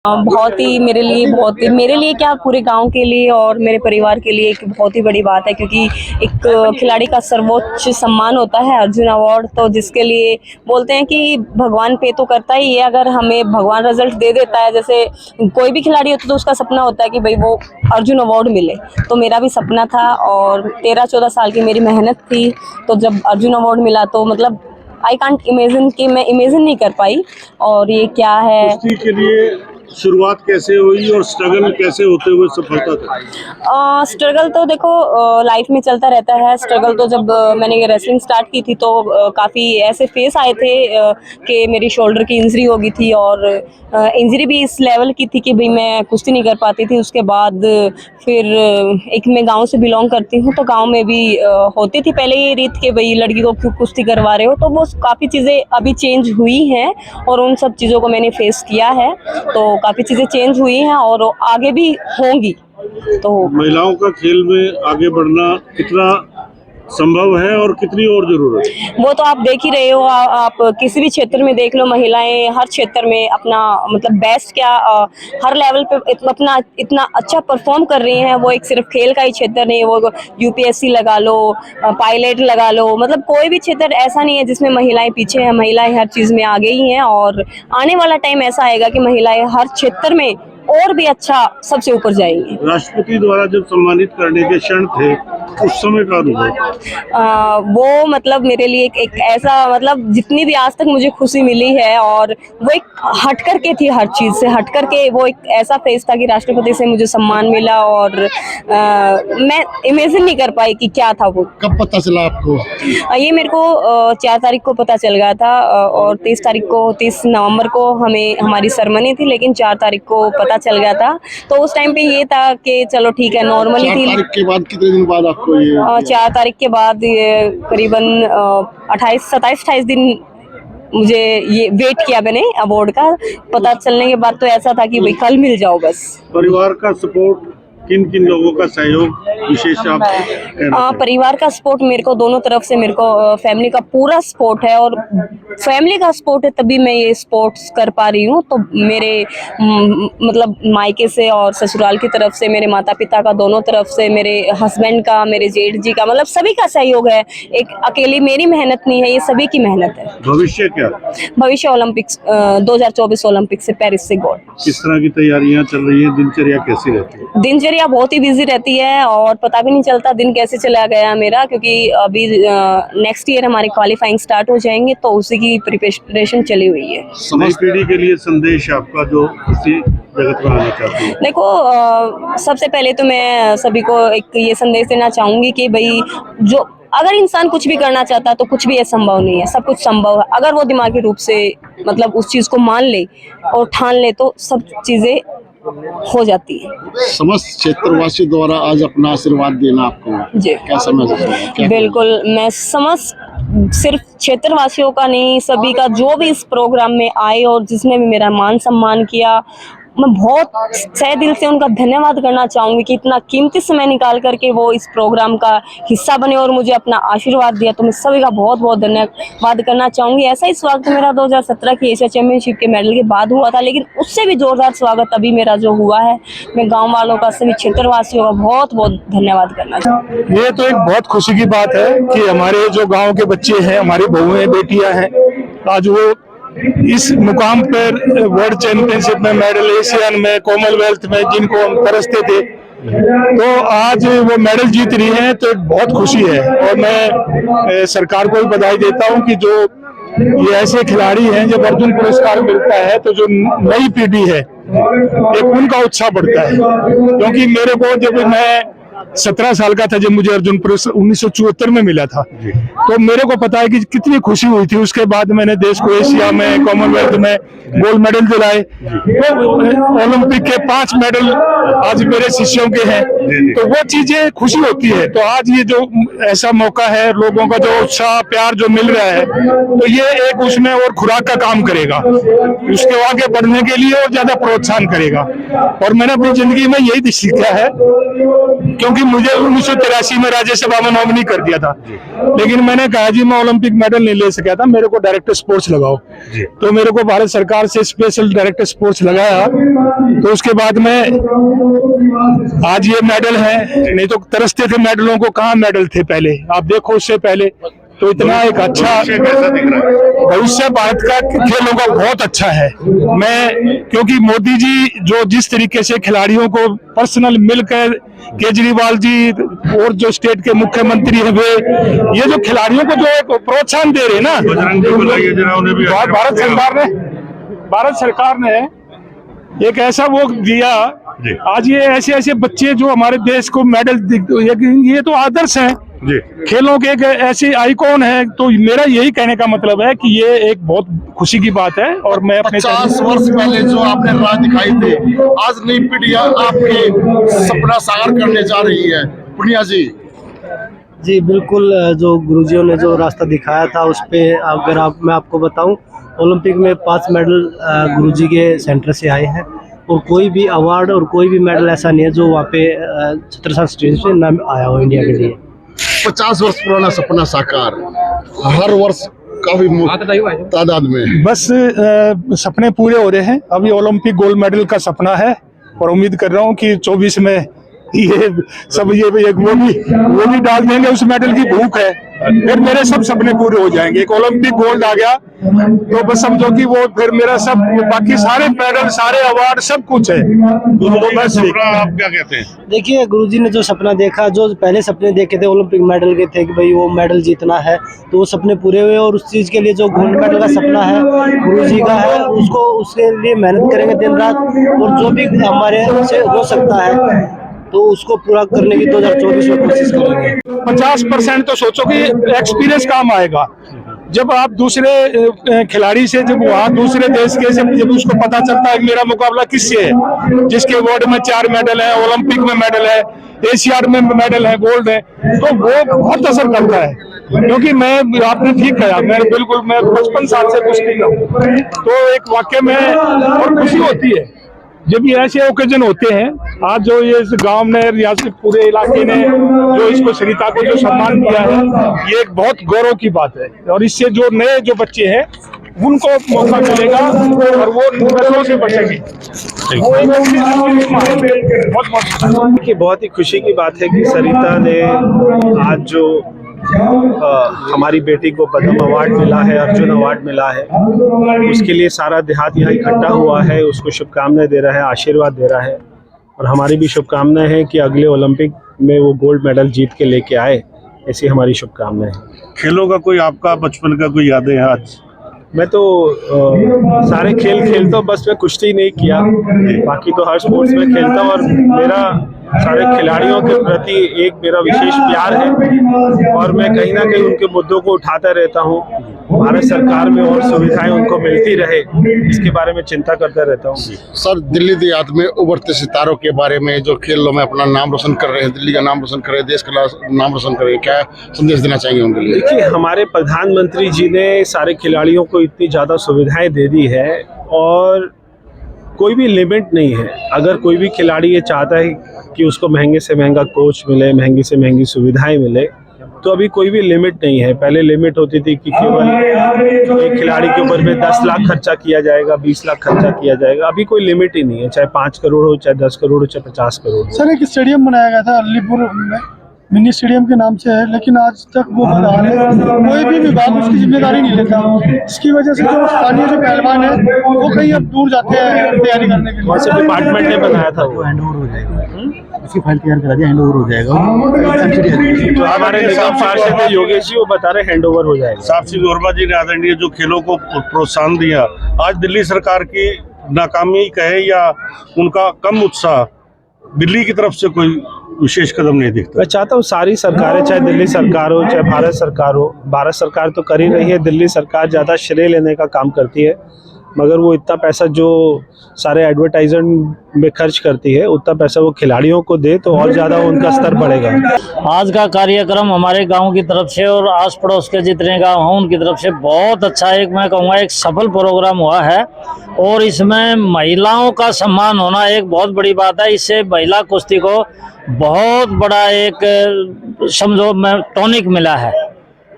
बहुत ही मेरे लिए क्या पूरे गांव के लिए और मेरे परिवार के लिए एक बहुत ही बड़ी बात है, क्योंकि एक खिलाड़ी का सर्वोच्च सम्मान होता है अर्जुन अवार्ड। तो जिसके लिए बोलते हैं कि भगवान पे तो करता ही है, अगर हमें भगवान रिजल्ट दे देता है, जैसे कोई भी खिलाड़ी होता है तो उसका सपना होता है कि भाई वो अर्जुन अवार्ड मिले। तो मेरा भी सपना था और 13-14 साल की मेरी मेहनत थी। तो जब अर्जुन अवार्ड मिला तो मतलब आई कांट इमेजिन, कि मैं इमेजिन नहीं कर पाई। और ये क्या है, कुश्ती के लिए शुरुआत कैसे हुई और स्ट्रगल कैसे होते हुए सफलता तक? स्ट्रगल तो देखो लाइफ में चलता रहता है। स्ट्रगल तो जब मैंने ये रेसलिंग स्टार्ट की थी तो काफ़ी ऐसे फेस आए थे कि मेरी शोल्डर की इंजरी हो गई थी, और इंजरी भी इस लेवल की थी कि भाई मैं कुश्ती नहीं कर पाती थी। उसके बाद फिर एक मैं गांव से बिलोंग करती हूँ, तो गांव में भी होती थी पहले ये रीत कि भाई लड़की को क्यों कुश्ती करवा रहे हो। तो वो काफ़ी चीज़ें अभी चेंज हुई हैं और उन सब चीज़ों को मैंने फेस किया है। तो काफ़ी चीज़ें चेंज हुई हैं और आगे भी होंगी। तो महिलाओं का खेल में आगे बढ़ना कितना संभव है और कितनी और जरूरत है? वो तो आप देख ही रहे हो। आप किसी भी क्षेत्र में देख लो, महिलाएं हर क्षेत्र में अपना मतलब बेस्ट क्या हर लेवल पे अपना इतना अच्छा परफॉर्म कर रही हैं। वो एक सिर्फ खेल का ही क्षेत्र नहीं है, वो यूपीएससी लगा लो, पायलट लगा लो, मतलब कोई भी क्षेत्र ऐसा नहीं है जिसमें महिलाएं पीछे हैं। महिलाएं हर चीज़ में आगे ही हैं और आने वाला टाइम ऐसा आएगा कि महिलाएं हर क्षेत्र में और भी अच्छा सबसे ऊपर जाएंगी। राष्ट्रपति द्वारा जब सम्मानित करने के क्षण थे उस समय का अनुभव? वो मतलब मेरे लिए एक ऐसा मतलब जितनी भी आज तक मुझे खुशी मिली है, और वो एक हट करके थी, हर चीज़ से हट करके वो एक ऐसा फेज था कि राष्ट्रपति से मुझे सम्मान मिला और मैं इमेजिन नहीं कर पाई कि क्या था वो। कब पता चला आपको? ये मेरे को 4 तारीख को पता चल गया था और 30 नवंबर को हमें हमारी सेरेमनी थी, लेकिन 4 तारीख को पता चल गया था। तो उस टाइम पे ये था कि चलो ठीक है, नॉर्मली थी। 4 तारीख के बाद कितने दिन बाद आपको ये? 4 तारीख के बाद ये करीबन 27-28 दिन मुझे ये वेट किया मैंने अवार्ड का। पता चलने के बाद तो ऐसा था कि भाई कल मिल जाओ बस। परिवार का सपोर्ट, किन किन लोगों का सहयोग विशेष आप कहना चाहेंगे? परिवार का सपोर्ट मेरे को दोनों तरफ से, मेरे को फैमिली का पूरा सपोर्ट है, और फैमिली का सपोर्ट है तभी मैं ये स्पोर्ट्स कर पा रही हूँ। तो मेरे मतलब मायके से और ससुराल की तरफ से, मेरे माता पिता का दोनों तरफ से, मेरे हस्बैंड का, मेरे जेठ जी का, मतलब सभी का सहयोग है। एक अकेली मेरी मेहनत नहीं है, ये सभी की मेहनत है। भविष्य क्या? भविष्य ओलंपिक्स 2024 ओलंपिक से पेरिस से गोल्ड। किस तरह की तैयारियां चल रही हैं? दिनचर्या कैसी रहती है? दिनचर्या बहुत ही बिजी रहती है और पता भी नहीं चलता दिन कैसे चला गया मेरा, क्योंकि अभी नेक्स्ट ईयर हमारे क्वालिफाइंग स्टार्ट हो जाएंगे, तो उसी की प्रिपरेशन चली हुई है। नई पीढ़ी के लिए संदेश आपका जो उसी जगत में आना चाहती है? देखो सबसे पहले तो मैं सभी को एक ये संदेश देना चाहूंगी कि भाई जो अगर इंसान कुछ भी करना चाहता है तो कुछ भी असंभव नहीं है, सब कुछ संभव है। अगर वो दिमागी रूप से मतलब उस चीज को मान ले और ठान ले तो सब चीजें हो जाती है। समस्त क्षेत्रवासी द्वारा आज अपना आशीर्वाद देना आपको जी कैसा महसूस हो रहा है? बिल्कुल, मैं समझ सिर्फ क्षेत्रवासियों का नहीं, सभी का जो भी इस प्रोग्राम में आए और जिसने भी मेरा मान सम्मान किया, मैं बहुत सहे दिल से उनका धन्यवाद करना चाहूँगी कि इतना कीमती समय निकाल करके वो इस प्रोग्राम का हिस्सा बने और मुझे अपना आशीर्वाद दिया। तो मैं सभी का बहुत बहुत धन्यवाद करना चाहूँगी। ऐसा ही स्वागत मेरा 2017 की एशिया चैंपियनशिप के मेडल के बाद हुआ था, लेकिन उससे भी जोरदार स्वागत अभी मेरा जो हुआ है। मैं गाँव वालों का, सभी क्षेत्रवासियों का बहुत बहुत धन्यवाद करना चाहूँगी। ये तो एक बहुत खुशी की बात है कि हमारे जो गांव के बच्चे हैं, हमारी बहुएं बेटियां हैं, आज वो इस मुकाम पर वर्ल्ड चैंपियनशिप में मेडल, एशियन में, कॉमनवेल्थ में जिनको हम तरसते थे, तो आज वो मेडल जीत रही हैं, तो एक बहुत खुशी है। और मैं सरकार को भी बधाई देता हूं कि जो ये ऐसे खिलाड़ी हैं, जब अर्जुन पुरस्कार मिलता है तो जो नई पीढ़ी है एक उनका उत्साह बढ़ता है। क्योंकि मेरे को जब मैं 17 साल का था, जब मुझे अर्जुन पुरस्कार 1974 में मिला था, तो मेरे को पता है कि कितनी खुशी हुई थी। उसके बाद मैंने देश को एशिया में, कॉमनवेल्थ में गोल्ड मेडल दिलाए, तो ओलंपिक के 5 मेडल आज मेरे शिष्यों के हैं, तो वो चीजें खुशी होती है। तो आज ये जो ऐसा मौका है, लोगों का जो उत्साह प्यार जो मिल रहा है, तो ये एक उसमें और खुराक का काम करेगा, उसके आगे बढ़ने के लिए और ज्यादा प्रोत्साहन करेगा। और मैंने अपनी जिंदगी में यही सीखा है, क्योंकि मुझे 1983 में राज्यसभा में नॉमिनी कर दिया था, लेकिन मैंने कहा जी मैं ओलंपिक मेडल नहीं ले सका था, मेरे को डायरेक्टर स्पोर्ट्स लगाओ। तो मेरे को भारत सरकार से स्पेशल डायरेक्टर स्पोर्ट्स लगाया, तो उसके बाद में आज ये मेडल है। नहीं तो तरसते थे मेडलों को, कहाँ मेडल थे पहले, आप देखो उससे पहले तो इतना एक अच्छा कैसा दिख रहा है? भविष्य भारत का खेलों का बहुत अच्छा है। मैं क्योंकि मोदी जी जो जिस तरीके से खिलाड़ियों को पर्सनल मिलकर, केजरीवाल जी और जो स्टेट के मुख्यमंत्री हैं वे, ये जो खिलाड़ियों को जो एक प्रोत्साहन दे रहे हैं ना, बजरंग जी बुलाइए जरा, उन्हें भी भारत सरकार ने एक ऐसा वो दिया। आज ये ऐसे ऐसे बच्चे जो हमारे देश को मेडल, ये तो आदर्श हैं जी, खेलों के एक ऐसे आइकॉन है। तो मेरा यही कहने का मतलब है कि ये एक बहुत खुशी की बात है। और मैं अपने 50 वर्ष पहले जो आपने राह दिखाई थे, आज नई पीढ़ी आपके सपना साकार करने जा रही है। पुनिया जी बिल्कुल, जो गुरुजियों ने जो रास्ता दिखाया था उस पे अगर मैं आपको बताऊं, ओलंपिक में 5 मेडल गुरुजी के सेंटर से आए हैं, और कोई भी अवार्ड और कोई भी मेडल ऐसा नहीं है जो वहाँ पे छत्रसाल स्टेज पे ना आया हो इंडिया के लिए। 50 वर्ष पुराना सपना साकार, हर वर्ष काफी तादाद में बस सपने पूरे हो रहे हैं। अभी ओलंपिक गोल्ड मेडल का सपना है, और उम्मीद कर रहा हूँ कि 24 में ये सब ये वो भी डाल देंगे, उस मेडल की भूख है, फिर मेरे सब सपने पूरे हो जाएंगे। एक ओलंपिक गोल्ड आ गया तो बस समझो कि वो फिर मेरा सब, बाकी सारे मेडल, सारे अवार्ड, सब कुछ है। तो बस आप क्या कहते हैं? देखिए, गुरुजी ने जो सपना देखा, जो पहले सपने देखे थे ओलंपिक मेडल के थे कि भाई वो मेडल जीतना है, तो वो सपने पूरे हुए। और उस चीज़ के लिए जो गोल्ड मेडल का सपना है गुरुजी का है, उसको उसके लिए मेहनत करेंगे दिन रात, और जो भी हमारे से हो सकता है तो उसको पूरा करने की 2024 में कोशिश करेंगे। 50% तो सोचो कि एक्सपीरियंस काम आएगा। जब आप दूसरे खिलाड़ी से, जब वहाँ दूसरे देश के जब उसको पता चलता है कि मेरा मुकाबला किससे है, जिसके वर्ल्ड में 4 मेडल है, ओलंपिक में मेडल है, एशियाड में मेडल है, गोल्ड है, तो वो बहुत असर करता है। क्योंकि आपने ठीक कहा, मैं 55 साल से कुश्ती का हूँ, तो एक वाक्य में और खुशी होती है जब ये ऐसे ओकेजन होते हैं। आज जो ये गांव ने, रियासत, पूरे इलाके ने जो इसको सरिता को जो सम्मान दिया है, ये एक बहुत गौरव की बात है। और इससे जो नए जो बच्चे हैं उनको मौका मिलेगा और वो नशों से बचेंगे। बहुत ही खुशी की बात है कि सरिता ने आज जो हमारी बेटी को पद्म अवार्ड मिला है, अर्जुन अवार्ड मिला है, उसके लिए सारा देहात यहाँ इकट्ठा हुआ है, उसको शुभकामनाएं दे रहा है, आशीर्वाद दे रहा है। और हमारी भी शुभकामनाएं हैं कि अगले ओलंपिक में वो गोल्ड मेडल जीत के लेके आए, ऐसी हमारी शुभकामनाएं हैं। खेलों का कोई आपका बचपन का कोई यादें हैं? आज मैं तो सारे खेल खेलता हूँ, बस मैं कुश्ती नहीं किया, बाकी तो हर स्पोर्ट्स में खेलता हूँ। और मेरा सारे खिलाड़ियों के प्रति एक मेरा विशेष प्यार है, और मैं कहीं ना कहीं उनके मुद्दों को उठाता रहता हूँ। भारत सरकार में और सुविधाएं उनको मिलती रहे, इसके बारे में चिंता करता रहता हूँ। सर, दिल्ली देहात में उभरते सितारों के बारे में जो खेलों में अपना नाम रोशन कर रहे हैं, दिल्ली का नाम रोशन कर रहे हैं, देश का नाम रोशन कर रहे हैं, क्या संदेश देना चाहेंगे उनके लिए? देखिए, हमारे प्रधानमंत्री जी ने सारे खिलाड़ियों को इतनी ज़्यादा सुविधाएं दे दी है, और कोई भी लिमिट नहीं है। अगर कोई भी खिलाड़ी ये चाहता है कि उसको महंगे से महंगा कोच मिले, महंगी से महंगी सुविधाएं मिले, तो अभी कोई भी लिमिट नहीं है। पहले लिमिट होती थी कि केवल एक खिलाड़ी के ऊपर में 10 लाख खर्चा किया जाएगा, 20 लाख खर्चा किया जाएगा। अभी कोई लिमिट ही नहीं है, चाहे 5 करोड़ हो, चाहे 10 करोड़ हो, चाहे 50 करोड़। सर, एक स्टेडियम बनाया गया था अलीपुर में, मिनी स्टेडियम के नाम से है, लेकिन आज तक वो बदहाल है, कोई भी विभाग उसकी जिम्मेदारी नहीं लेता, जिसकी वजह से जो स्थानीय जो पहलवान है वो कहीं अब दूर जाते हैं तैयारी करने के लिए। कौन से डिपार्टमेंट ने बनाया था? वो हैंडओवर हो जाएगा, उसकी फाइल तैयार करा दिया, हैंडओवर हो जाएगा। जो हमारे निजाम पार्षद है योगेश जी, वो बता रहे हैंडओवर हो जाएगा। साक्षी वर्मा जी ने आदरणीय जो खेलों को प्रोत्साहन दिया, आज दिल्ली सरकार की नाकामी कहे या उनका कम उत्साह, दिल्ली की तरफ से कोई विशेष कदम नहीं दिखता? मैं चाहता हूँ सारी सरकारें, चाहे दिल्ली सरकार हो, चाहे भारत सरकार हो, भारत सरकार तो कर ही रही है, दिल्ली सरकार ज़्यादा श्रेय लेने का काम करती है, मगर वो इतना पैसा जो सारे एडवर्टाइजमेंट में खर्च करती है, उतना पैसा वो खिलाड़ियों को दे तो और ज़्यादा उनका स्तर बढ़ेगा। आज का कार्यक्रम हमारे गांव की तरफ से और आस पड़ोस के जितने गांव हैं उनकी तरफ से बहुत अच्छा, एक मैं कहूँगा एक सफल प्रोग्राम हुआ है। और इसमें महिलाओं का सम्मान होना एक बहुत बड़ी बात है। इससे महिला कुश्ती को बहुत बड़ा एक समझो में टॉनिक मिला है,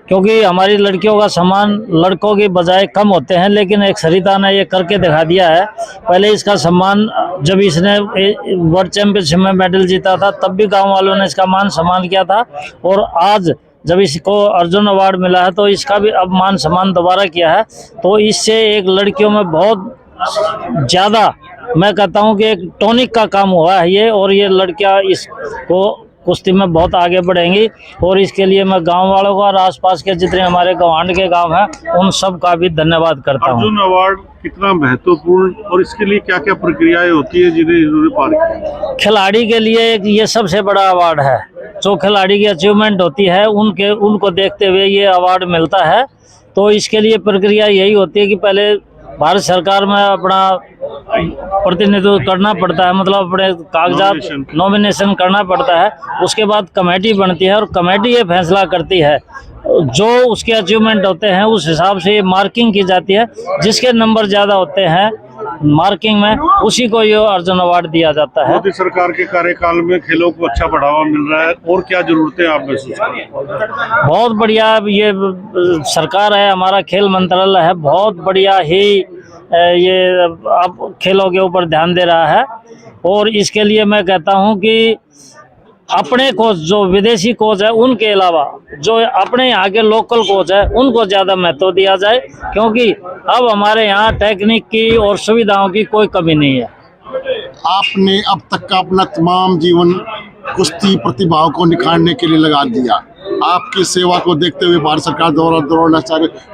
क्योंकि हमारी लड़कियों का सम्मान लड़कों की बजाय कम होते हैं, लेकिन एक सरिता ने ये करके दिखा दिया है। पहले इसका सम्मान जब इसने वर्ल्ड चैंपियनशिप में मेडल जीता था तब भी गांव वालों ने इसका मान सम्मान किया था, और आज जब इसको अर्जुन अवार्ड मिला है तो इसका भी अब मान सम्मान दोबारा किया है। तो इससे एक लड़कियों में बहुत ज़्यादा मैं कहता हूँ कि एक टॉनिक का काम हुआ है ये, और ये लड़कियाँ इसको कुश्ती में बहुत आगे बढ़ेंगी। और इसके लिए मैं गांव वालों का और आसपास के जितने हमारे गवांड के गांव हैं उन सब का भी धन्यवाद करता हूं। अर्जुन अवार्ड कितना महत्वपूर्ण और इसके लिए क्या क्या प्रक्रियाएं होती है जिन्हें इन्होंने पार किया? खिलाड़ी के लिए ये सबसे बड़ा अवार्ड है। जो खिलाड़ी की अचीवमेंट होती है उनको देखते हुए ये अवार्ड मिलता है। तो इसके लिए प्रक्रिया यही होती है कि पहले भारत सरकार में अपना प्रतिनिधित्व करना पड़ता है, मतलब अपने कागजात नॉमिनेशन करना पड़ता है। उसके बाद कमेटी बनती है और कमेटी ये फैसला करती है, जो उसके अचीवमेंट होते हैं उस हिसाब से ये मार्किंग की जाती है। जिसके नंबर ज़्यादा होते हैं मार्किंग में उसी को ये अर्जुन अवार्ड दिया जाता है। मोदी सरकार के कार्यकाल में खेलों को अच्छा बढ़ावा मिल रहा है, और क्या जरूरतें आप महसूस करते हैं? बहुत बढ़िया ये सरकार है, हमारा खेल मंत्रालय है, बहुत बढ़िया ही ये अब खेलों के ऊपर ध्यान दे रहा है। और इसके लिए मैं कहता हूं कि अपने कोच जो विदेशी कोच है उनके अलावा जो अपने यहाँ के लोकल कोच है उनको ज़्यादा महत्व दिया जाए, क्योंकि अब हमारे यहाँ टेक्निक की और सुविधाओं की कोई कमी नहीं है। आपने अब तक का अपना तमाम जीवन कुश्ती प्रतिभाओं को निखारने के लिए लगा दिया। आपकी सेवा को देखते हुए भारत सरकार द्वारा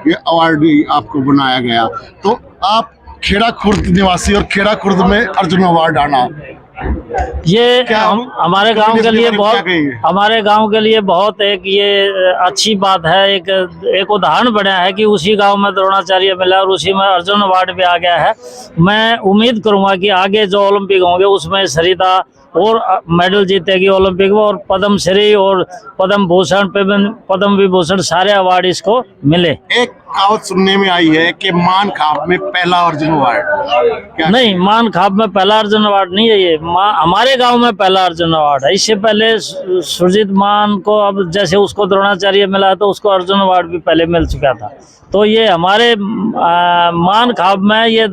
ये अवार्ड भी आपको बनाया गया। तो आप खेड़ा खुर्द निवासी और खेड़ा खुर्द में अर्जुन अवार्ड आना, ये क्या हमारे गांव के लिए बहुत एक ये अच्छी बात है। एक उदाहरण बना है कि उसी गांव में द्रोणाचार्य मिला और उसी में अर्जुन अवार्ड भी आ गया है। मैं उम्मीद करूंगा कि आगे जो ओलंपिक होंगे उसमें सरिता और मेडल जीतेगी ओलंपिक में, और पद्म श्री और पद्म भूषण पद्म विभूषण सारे अवार्ड इसको मिले। एक कहावत सुनने में आई है कि मान खाप में पहला अर्जुन अवार्ड। नहीं, मान खाप में पहला अर्जुन अवार्ड नहीं है ये, हमारे गांव में पहला अर्जुन अवार्ड है। इससे पहले सुरजीत मान को अब जैसे उसको द्रोणाचार्य मिला तो उसको अर्जुन अवार्ड भी पहले मिल चुका था। तो ये हमारे मान खाप में ये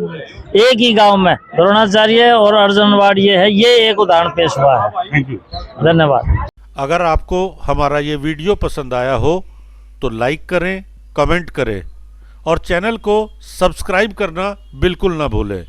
एक ही गांव में द्रोणाचार्य और अर्जुन अवार्ड ये है, ये एक उदाहरण पेश हुआ है। थैंक यू, धन्यवाद। अगर आपको हमारा ये वीडियो पसंद आया हो तो लाइक करें, कमेंट करें और चैनल को सब्सक्राइब करना बिल्कुल ना भूलें।